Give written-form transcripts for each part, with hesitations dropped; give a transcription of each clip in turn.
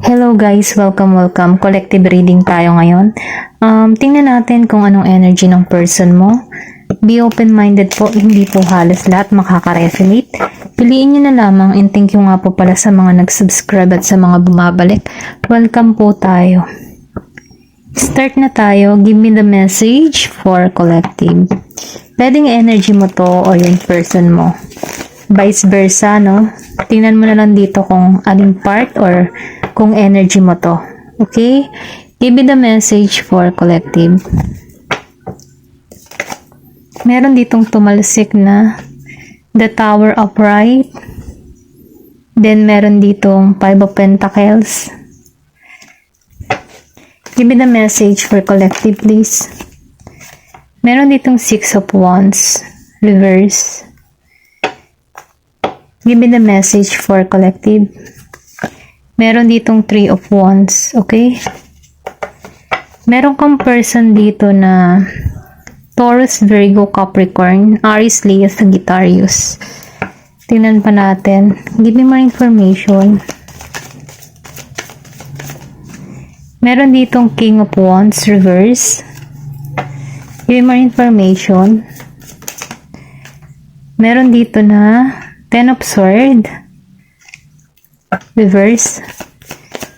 Hello guys, welcome. Collective reading tayo ngayon. Tingnan natin kung anong energy ng person mo. Be open-minded po, hindi po halos lahat makaka-resonate. Piliin nyo na lamang, and thank you nga po pala sa mga nag-subscribe at sa mga bumabalik. Welcome po tayo. Start na tayo. Give me the message for collective. Pwedeng energy mo to o yung person mo. Vice versa, no? Tingnan mo na lang dito kung aling part or kung energy mo to. Okay? Give me the message for collective. Meron ditong tumalsik na the Tower of Right. Then meron ditong Five of Pentacles. Give me the message for collective, please. Meron ditong Six of Wands. Reverse. Give me the message for collective. Meron ditong Three of Wands. Okay? Meron kang person dito na Taurus, Virgo, Capricorn, Aries, Leo, Sagittarius. Tingnan pa natin. Give me more information. Meron ditong King of Wands, Reverse. Give me more information. Meron dito na Ten of Swords. Reverse.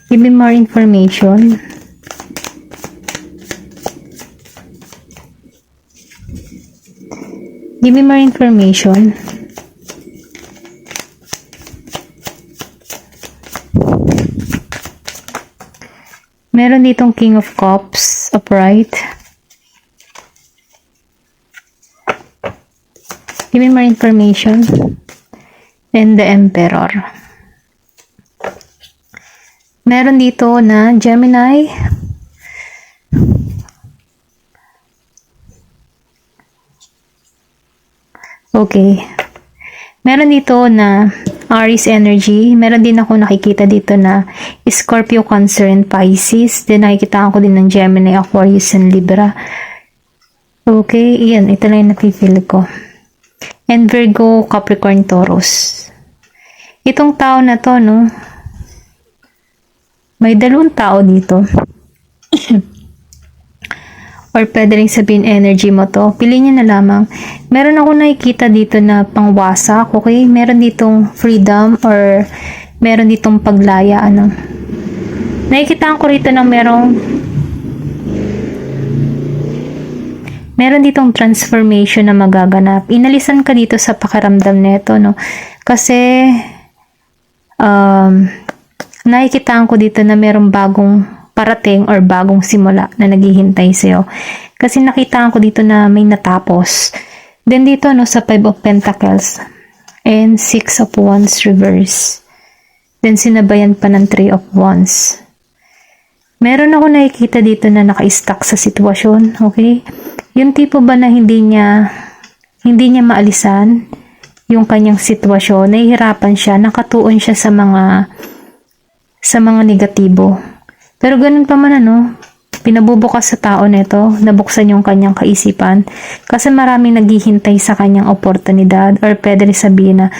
Give me more information. Give me more information. Meron ditong King of Cups upright. Give me more information. And the Emperor. Meron dito na Gemini. Okay. Meron dito na Aries energy. Meron din ako nakikita dito na Scorpio, Cancer, and Pisces. Then nakikita ko din ng Gemini, Aquarius, and Libra. Okay. Iyan. Ito lang yung nakifeel ko. And Virgo, Capricorn, Taurus. Itong tao na to, no? May dalawang tao dito. Or pwede rin sabihin energy mo to. Piliin nyo na lamang. Meron ako nakikita dito na pangwasak, okay? Meron ditong freedom or meron ditong paglaya, ano? Nakikita ko rito na meron ditong transformation na magaganap. Inalisan ka dito sa pakiramdam nito, no? Kasi nakikita ko dito na merong bagong parating or bagong simula na naghihintay sa'yo. Kasi nakita ko dito na may natapos. Then dito, no, sa Five of Pentacles and Six of Wands reverse. Then sinabayan pa ng Three of Wands. Meron ako nakikita dito na naka-stuck sa sitwasyon, okay? Yung tipo ba na hindi niya maalisan yung kanyang sitwasyon, nahihirapan siya, nakatuon siya sa mga negatibo. Pero ganun pa man, ano, pinabubukas sa tao nito, nabuksan yung kanyang kaisipan kasi maraming naghihintay sa kanyang oportunidad, or pwede rin sabihin na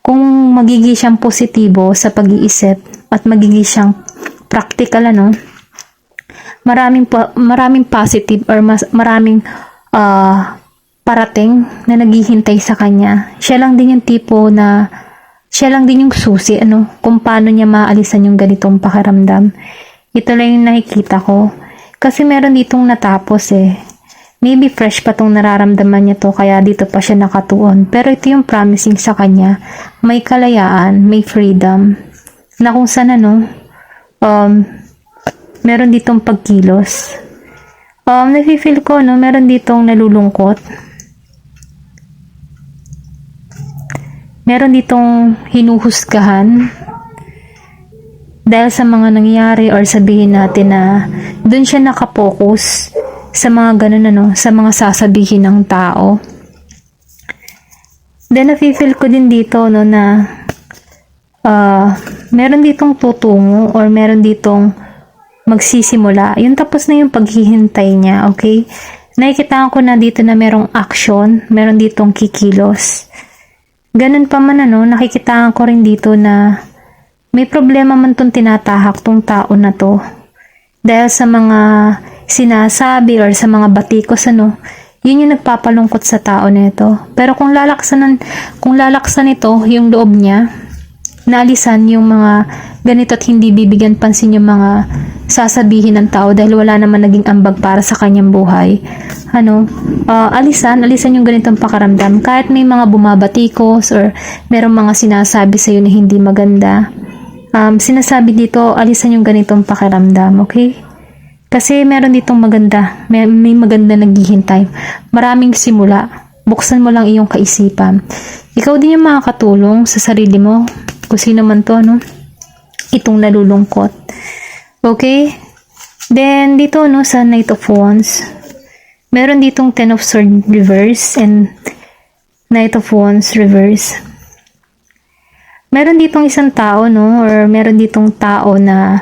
kung magiging siyang positibo sa pag-iisip at magiging siyang practical, ano, maraming positive or maraming parating na naghihintay sa kanya. Siya lang din yung susi, ano, kung paano niya maalisan yung ganitong pakiramdam. Ito lang yung nakikita ko. Kasi meron ditong natapos eh. Maybe fresh pa tong nararamdaman niya to, kaya dito pa siya nakatuon. Pero ito yung promising sa kanya. May kalayaan, may freedom. Na kung saan, ano, meron ditong pagkilos. Nafe-feel ko, no, meron ditong nalulungkot. Meron ditong hinuhusgahan dahil sa mga nangyayari, or sabihin natin na dun siya nakapokus sa mga ganun, ano, sa mga sasabihin ng tao. Then nafe-feel ko din dito, no, na meron ditong tutungo or meron ditong magsisimula. Yung tapos na yung paghihintay niya, okay? Nakikita ko na dito na merong action, meron ditong kikilos. Ganun pa man, ano, nakikita ko rin dito na may problema man tong tinatahak tong tao na to. Dahil sa mga sinasabi or sa mga batikos yun yung nagpapalungkot sa tao nito. Pero kung lalaksan ito yung loob niya, naalisan yung mga ganito at hindi bibigyan pansin yung mga sasabihin ng tao dahil wala naman naging ambag para sa kanyang buhay. Alisan yung ganitong pakaramdam. Kahit may mga bumabatikos or merong mga sinasabi sa'yo na hindi maganda, sinasabi dito, alisan yung ganitong pakiramdam, okay? Kasi meron ditong maganda, may maganda naghihintay. Maraming simula. Buksan mo lang iyong kaisipan. Ikaw din yung makakatulong sa sarili mo. Kung sino man to, itong nalulungkot. Okay? Then, dito, sa Knight of Wands, meron ditong Ten of Swords reverse and Knight of Wands reverse. Meron ditong isang tao, or meron ditong tao na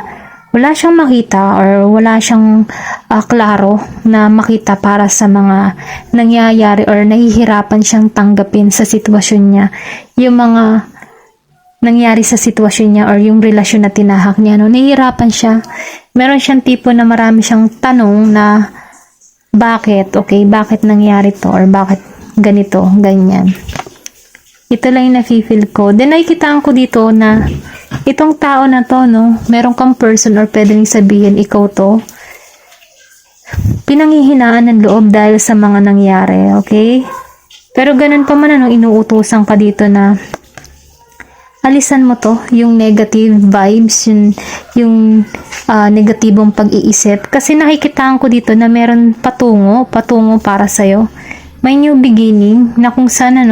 wala siyang makita or wala siyang klaro na makita para sa mga nangyayari or nahihirapan siyang tanggapin sa sitwasyon niya. Yung mga nangyari sa sitwasyon niya or yung relasyon na tinahak niya, nahihirapan siya. Meron siyang tipo na marami siyang tanong na bakit nangyari to or bakit ganito, ganyan. Ito lang yung nafe-feel ko. Then nakikitaan ko dito na itong tao na to, meron kang person or pwedeng sabihin ikaw to, pinanghihinaan ng loob dahil sa mga nangyari, okay? Pero ganun pa man, inuutusan ka dito na alisan mo to, yung negative vibes, yung negatibong pag-iisip. Kasi nakikitaan ko dito na meron patungo para sa'yo. May new beginning na kung sana,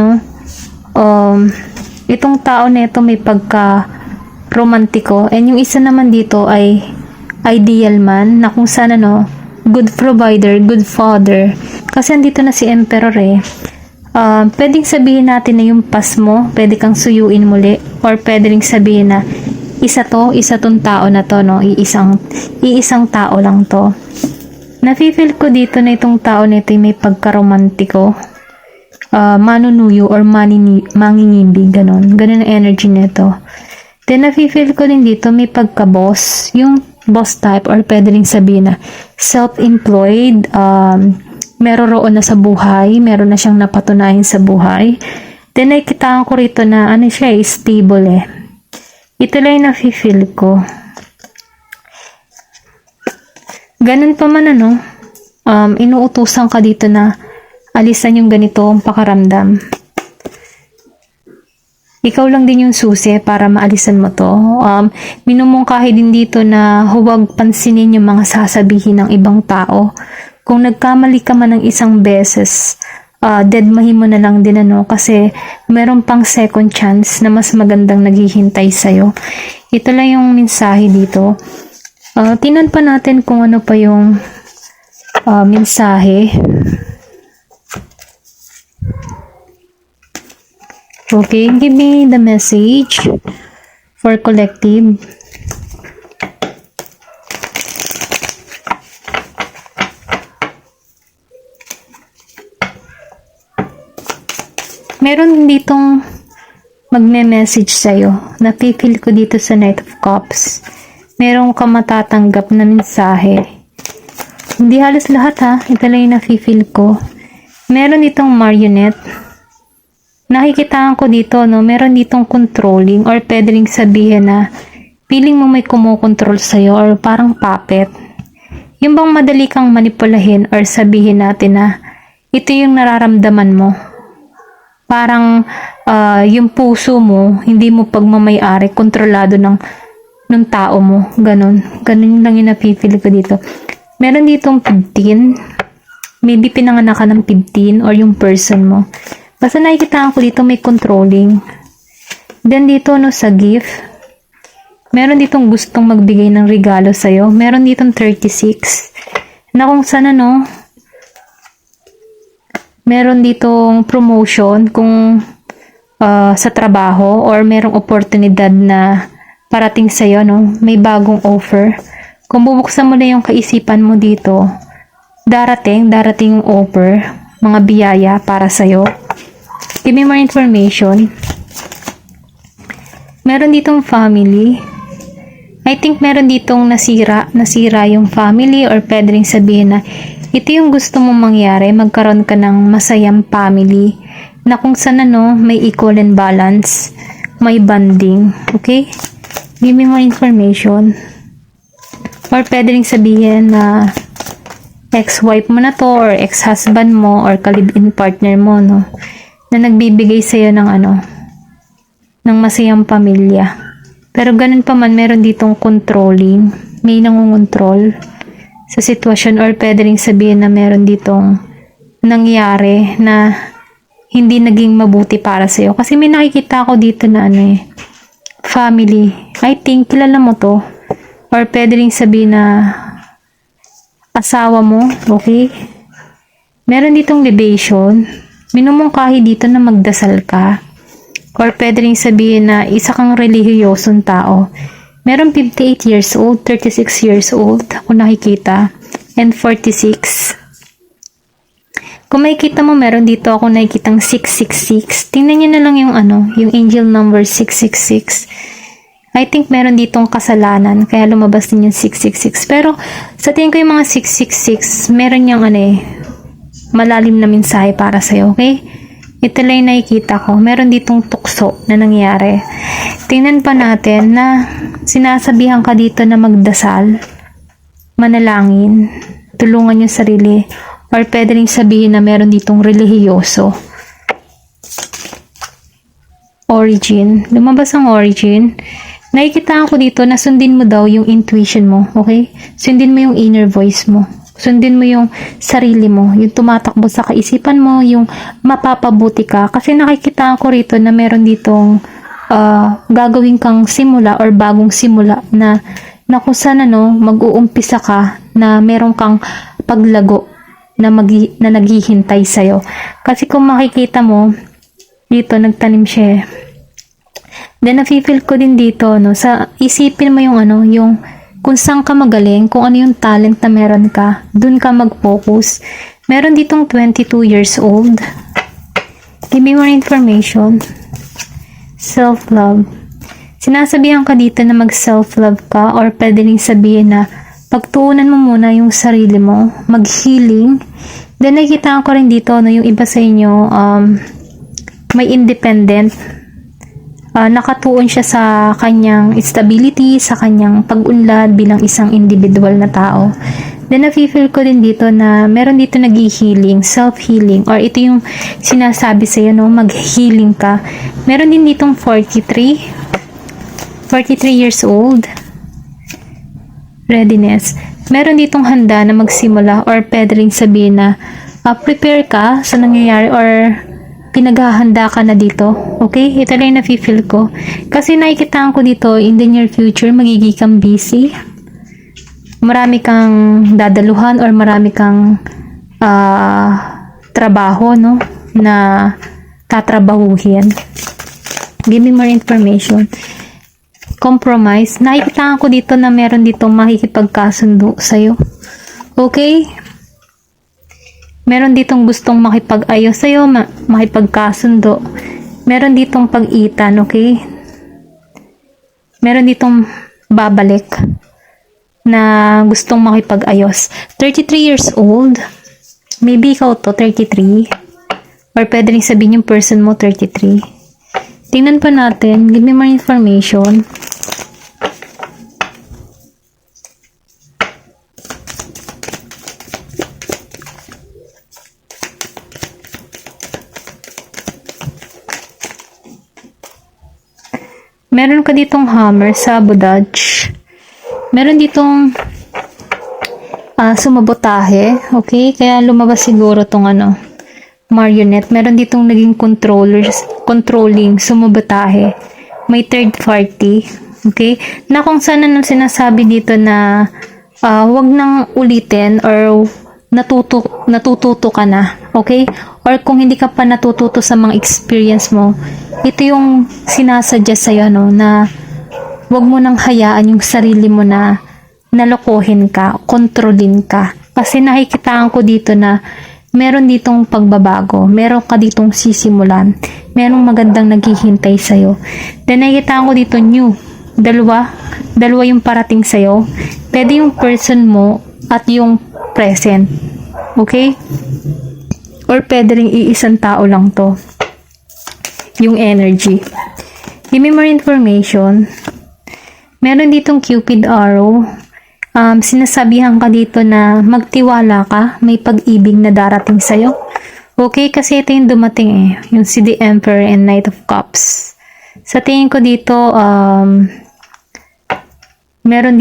itong tao na ito may pagka-romantiko. And yung isa naman dito ay ideal man na kung sana, good provider, good father. Kasi andito na si Emperor pwedeng sabihin natin na yung past mo, pwede kang suyuin muli, or pwede ring sabihin na isa tong tao na to, iisang tao lang to. Nafe-feel ko dito na itong tao nito may pagka-romantiko, manunuyo or mangingimbig, ganun ang energy nito. Then nafe-feel ko din dito may pagka-boss, yung boss type, or pwede ring sabihin na self-employed, meron roon na sa buhay, meron na siyang napatunayan sa buhay. Then nakikitaan ko rito na siya stable Ito lang yung nafe-feel ko. Ganun pa man inuutusan ka dito na alisan yung ganitong pakaramdam. Ikaw lang din yung susi para maalisan mo to. Minumungkahi din dito na huwag pansinin yung mga sasabihin ng ibang tao. Kung nagkamali ka man ng isang beses, deadmahin mo na lang din kasi meron pang second chance na mas magandang naghihintay sa'yo. Ito lang yung mensahe dito. Tingnan pa natin kung ano pa yung mensahe. Okay, give me the message for collective. Meron ditong magme-message sa'yo. Napipil ko dito sa Knight of Cups. Meron ka matatanggap na mensahe. Hindi halos lahat Ito lang yung napipil ko. Meron ditong marionette. Nakikitaan ko dito, meron ditong controlling or pwede ring sabihin na feeling mo may kumukontrol sa'yo or parang puppet. Yung bang madali kang manipulahin or sabihin natin na ito yung nararamdaman mo. Parang yung puso mo, hindi mo pagmamay-ari, kontrolado ng tao mo. Ganun lang yung napipili ko dito. Meron ditong 15. Maybe pinanganak ka ng 15 or yung person mo. Basta nakikitaan ko dito may controlling. Then dito sa gift, meron ditong gustong magbigay ng regalo sa'yo. Meron ditong 36. Na kung sana meron ditong promotion kung sa trabaho or merong oportunidad na parating sa'yo, may bagong offer. Kung bubuksan mo na yung kaisipan mo dito, darating yung offer, mga biyaya para sa'yo. Give me more information. Meron ditong family. I think meron ditong nasira yung family, or pwede rin sabihin na ito yung gusto mong mangyari, magkaroon ka ng masayang family na kung saan may equal and balance, may bonding, okay? Give me more information. Or pwede rin sabihin na ex-wife mo na to, or ex-husband mo, or ka-live-in partner mo, no? Na nagbibigay sa'yo ng ng masayang pamilya. Pero ganun pa man, meron ditong controlling. May nangungontrol sa sitwasyon, or pwede rin sabihin na meron ditong nangyari na hindi naging mabuti para sa'yo. Kasi may nakikita ako dito na family. I think, kilala mo to. Or pwede rin sabihin na asawa mo, okay? Meron ditong libation. Minumungkahi dito na magdasal ka. Or pwede rin sabihin na isa kang relihiyosong tao. Meron 58 years old, 36 years old, ako nakikita, and 46. Kung makikita mo, meron dito ako nakikitang 666. Tingnan nyo na lang yung angel number 666. I think meron ditong kasalanan, kaya lumabas din yung 666. Pero, sa tingin ko yung mga 666, meron yung malalim na mensahe para sa'yo, okay? Ito lang yung nakikita ko. Meron ditong tukso na nangyari. Tingnan pa natin na sinasabihan ka dito na magdasal, manalangin, tulungan yung sarili, or pwede rin sabihin na meron ditong relihiyoso. Origin. Lumabas ang origin. Nakikita ko dito na sundin mo daw yung intuition mo, okay? Sundin mo yung inner voice mo. Sundin mo yung sarili mo, yung tumatakbo sa kaisipan mo, yung mapapabuti ka. Kasi nakikita ko rito na meron ditong gagawin kang simula or bagong simula na kung saan mag-uumpisa ka na meron kang paglago na naghihintay sa'yo. Kasi kung makikita mo, dito nagtanim siya. Then nafe-feel ko din dito, sa isipin mo yung yung kung saan ka magaling, kung ano yung talent na meron ka, dun ka mag-focus. Meron ditong 22 years old. Give me more information. Self-love. Sinasabihan ka dito na mag-self-love ka, or pwede rin sabihin na pagtuunan mo muna yung sarili mo, mag-healing. Then nakikita ko rin dito, yung iba sa inyo, may independent, nakatuon siya sa kanyang stability, sa kanyang pag-unlad bilang isang individual na tao. Then nafe-feel ko din dito na meron dito nag-healing, self-healing, or ito yung sinasabi sa'yo, mag-healing ka. Meron din ditong 43 years old, readiness. Meron ditong handa na magsimula, or pwede rin sabihin na prepare ka sa nangyayari, or pinaghahanda ka na dito. Okay? Ito lang yung nafe-feel ko. Kasi nakikitaan ko dito, in the near future, magiging kang busy. Marami kang dadaluhan, or marami kang trabaho, na tatrabahuhin. Give me more information. Compromise. Nakikitaan ko dito na meron dito makikipagkasundo sa'yo. Okay? Meron ditong gustong makipag-ayos sa'yo, makipagkasundo. Meron ditong pag-itan, okay? Meron ditong babalik na gustong makipag-ayos. 33 years old. Maybe ikaw to, 33. Or pwede rin sabihin yung person mo, 33. Tingnan pa natin. Give me more information. Meron ka ditong hammer, sabotage. Meron ditong sumabotahe. Okay? Kaya lumabas siguro tong marionette. Meron ditong naging controlling, sumabotahe. May third party. Okay? Na kung saan sinasabi dito na wag nang ulitin, or natututo ka na. Okay? Or kung hindi ka pa natututo sa mga experience mo, ito yung sinasuggest sa'yo, na wag mo nang hayaan yung sarili mo na nalokohin ka, kontrolin ka. Kasi nakikitaan ko dito na meron ditong pagbabago, meron ka ditong sisimulan, merong magandang naghihintay sa'yo. Then nakikitaan ko dito new, Dalawa yung parating sa'yo. Pwede yung person mo at yung present. Okay? Or pwede rin iisang tao lang to. Yung energy. Give me more information. Meron ditong Cupid arrow. Sinasabihan ka dito na magtiwala ka. May pag-ibig na darating sa'yo. Okay? Kasi ito yung dumating eh. Yung si The Emperor and Knight of Cups. Sa tingin ko dito, meron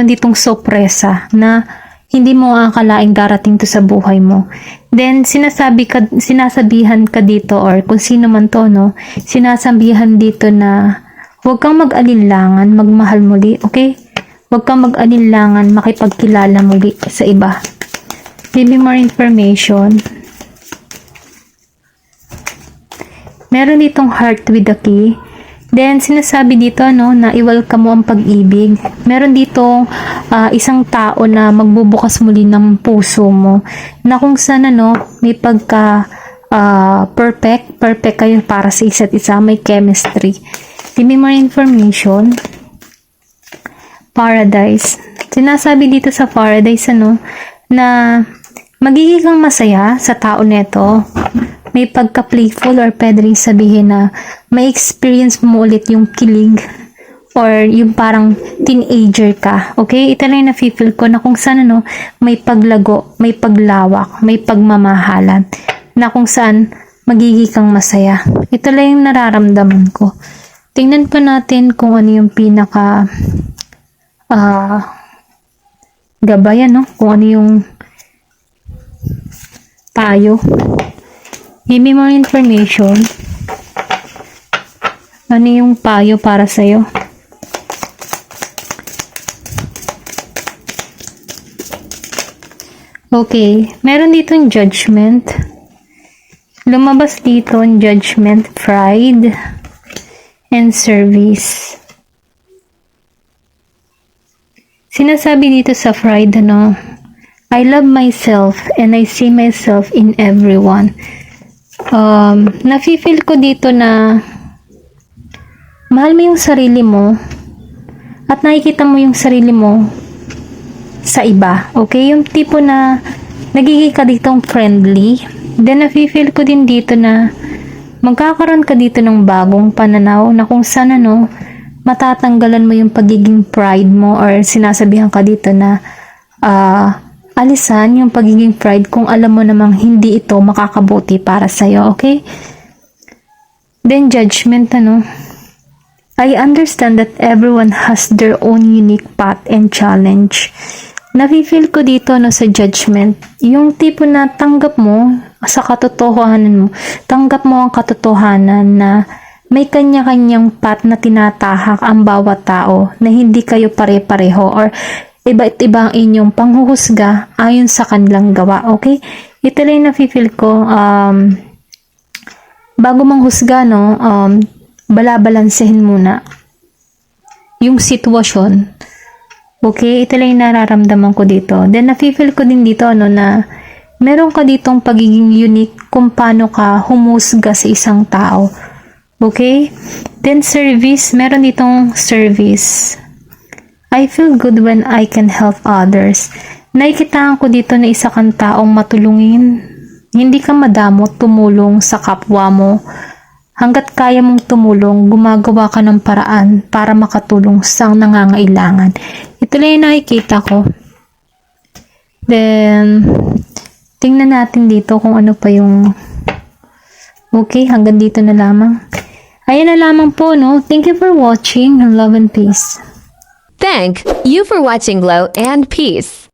ditong sorpresa na hindi mo akalaing darating to sa buhay mo. Then, sinasabihan ka dito, or kung sino man to, no, sinasabihan dito na huwag kang mag-alinlangan, magmahal muli, okay? Huwag kang mag-alinlangan, makipagkilala muli sa iba. Give me more information. Meron ditong heart with the key. Then, sinasabi dito, no, na i-welcome mo ang pag-ibig. Meron dito isang tao na magbubukas muli ng puso mo. Na kung saan, no, may pagka perfect kayo para sa isa't isa. May chemistry. Give me more information. Paradise. Sinasabi dito sa paradise, ano, na magiging kang masaya sa tao neto. May pagka-playful, or pwede rin sabihin na may experience mo ulit yung kilig or yung parang teenager ka. Okay? Ito lang yung nafe-feel ko na kung saan, ano, may paglago, may paglawak, may pagmamahalan na kung saan magiging kang masaya. Ito lang yung nararamdaman ko. Tingnan pa natin kung ano yung pinaka gabayan, no? Kung ano yung payo. Give me more information. Ano yung payo para sa'yo? Okay. Meron dito yung judgment. Lumabas dito yung judgment, pride, and service. Sinasabi dito sa pride, ano, I love myself and I see myself in everyone. Nafe-feel ko dito na mahal mo yung sarili mo at nakikita mo yung sarili mo sa iba. Okay? Yung tipo na nagiging ka ditong friendly. Then, nafe-feel ko din dito na magkakaroon ka dito ng bagong pananaw na kung saan, ano, matatanggalan mo yung pagiging pride mo, or sinasabihan ka dito na alisan yung pagiging pride kung alam mo namang hindi ito makakabuti para sa'yo, okay? Then, judgment, ano? I understand that everyone has their own unique path and challenge. Nafe-feel ko dito, no, sa judgment, yung tipo na tanggap mo sa katotohanan mo, tanggap mo ang katotohanan na may kanya-kanyang path na tinatahak ang bawat tao, na hindi kayo pare-pareho, or iba't iba ang inyong panghuhusga ayon sa kanilang gawa, okay? Ito lang yung nafe-feel ko, bago manghusga, no, balabalansehin muna yung sitwasyon, okay? Ito lang yung nararamdaman ko dito. Then, nafe-feel ko din dito, ano, na meron ka ditong pagiging unique kung paano ka humusga sa isang tao, okay? Then, service, meron ditong service. I feel good when I can help others. Nakikitaan ko dito na isa kang taong matulungin. Hindi ka madamot tumulong sa kapwa mo. Hanggat kaya mong tumulong, gumagawa ka ng paraan para makatulong sa nangangailangan. Ito lang yung nakikita ko. Then, tingnan natin dito kung ano pa yung... Okay, hanggang dito na lamang. Ayan na lamang po, no? Thank you for watching. Love and peace. Thank you for watching Glow and Peace.